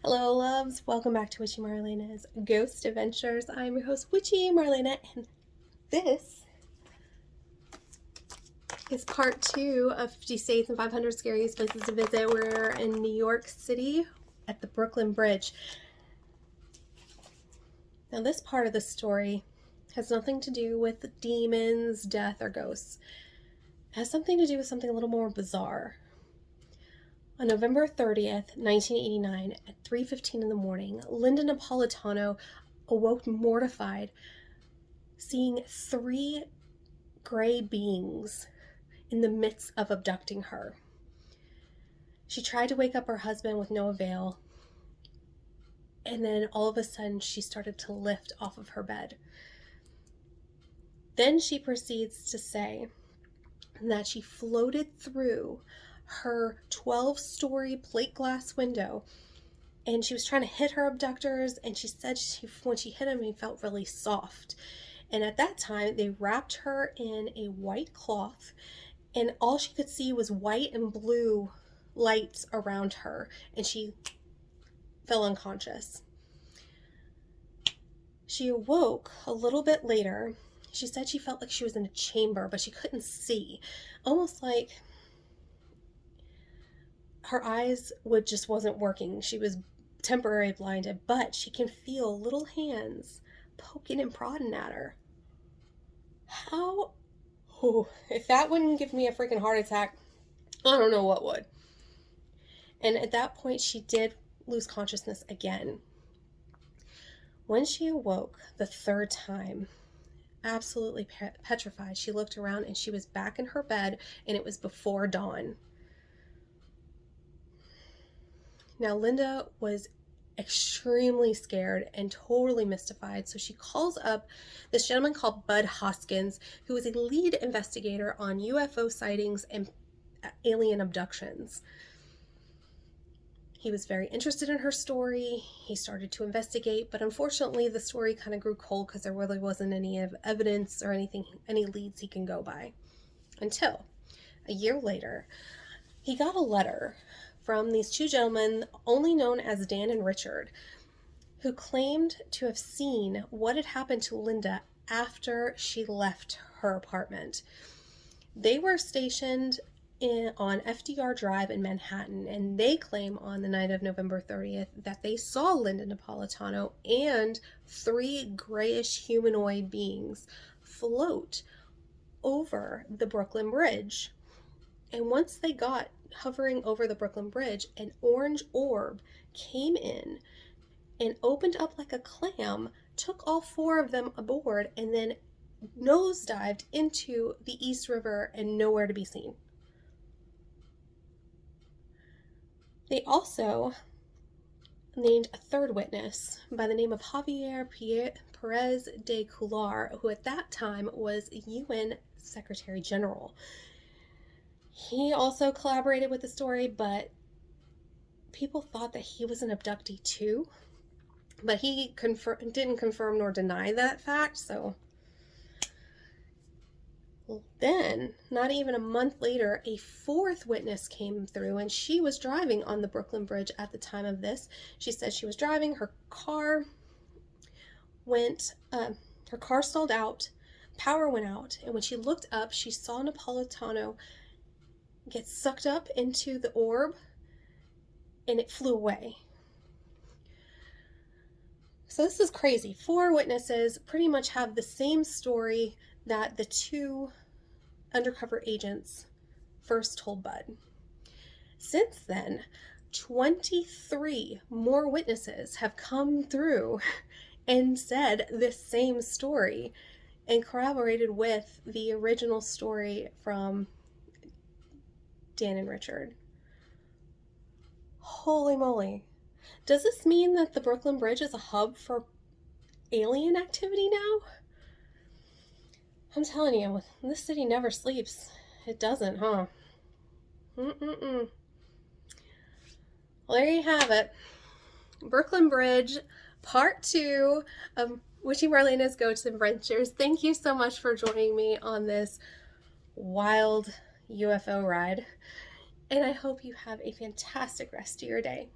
Hello loves, welcome back to WitchyMarlaina's Ghost Adventures. I'm your host Witchy Marlaina, and this is part 2 of 50 States and 500 Scariest Places to Visit. We're in New York City at the Brooklyn Bridge. Now this part of the story has nothing to do with demons, death, or ghosts. It has something to do with something a little more bizarre. On November 30th, 1989, at 3:15 in the morning, Linda Napolitano awoke mortified, seeing 3 gray beings in the midst of abducting her. She tried to wake up her husband with no avail, and then all of a sudden she started to lift off of her bed. Then she proceeds to say that she floated through her 12-story plate glass window, and she was trying to hit her abductors, and she said when she hit him, he felt really soft. And at that time, they wrapped her in a white cloth, and all she could see was white and blue lights around her, and she fell unconscious. She awoke a little bit later. She said she felt like she was in a chamber, but she couldn't see, almost like her eyes just wasn't working. She was temporarily blinded, but she can feel little hands poking and prodding at her. How? Oh, if that wouldn't give me a freaking heart attack, I don't know what would. And at that point, she did lose consciousness again. When she awoke the 3rd time, absolutely petrified, she looked around and she was back in her bed, and it was before dawn. Now, Linda was extremely scared and totally mystified, so she calls up this gentleman called Bud Hoskins, who is a lead investigator on UFO sightings and alien abductions. He was very interested in her story. He started to investigate, but unfortunately the story kind of grew cold because there really wasn't any evidence or any leads he can go by. Until a year later, he got a letter from these 2 gentlemen, only known as Dan and Richard, who claimed to have seen what had happened to Linda after she left her apartment. They were stationed on FDR Drive in Manhattan, and they claim on the night of November 30th that they saw Linda Napolitano and 3 grayish humanoid beings float over the Brooklyn Bridge. And once they got hovering over the Brooklyn Bridge, an orange orb came in and opened up like a clam, took all 4 of them aboard, and then nosedived into the East River and nowhere to be seen. They also named a 3rd witness by the name of Javier Perez de Coular, who at that time was UN Secretary General. He also collaborated with the story, but people thought that he was an abductee too. But he didn't confirm nor deny that fact, so. Then, not even a month later, a 4th witness came through, and she was driving on the Brooklyn Bridge at the time of this. She said she was driving, her car stalled out, power went out, and when she looked up, she saw Napolitano get sucked up into the orb, and it flew away. So this is crazy. 4 witnesses pretty much have the same story that the 2 undercover agents first told Bud. Since then, 23 more witnesses have come through and said this same story and corroborated with the original story from Dan and Richard. Holy moly. Does this mean that the Brooklyn Bridge is a hub for alien activity now? I'm telling you, this city never sleeps. It doesn't, huh? Well, there you have it. Brooklyn Bridge, part 2 of WitchyMarlaina's Ghost Adventures. Thank you so much for joining me on this wild UFO ride, and I hope you have a fantastic rest of your day.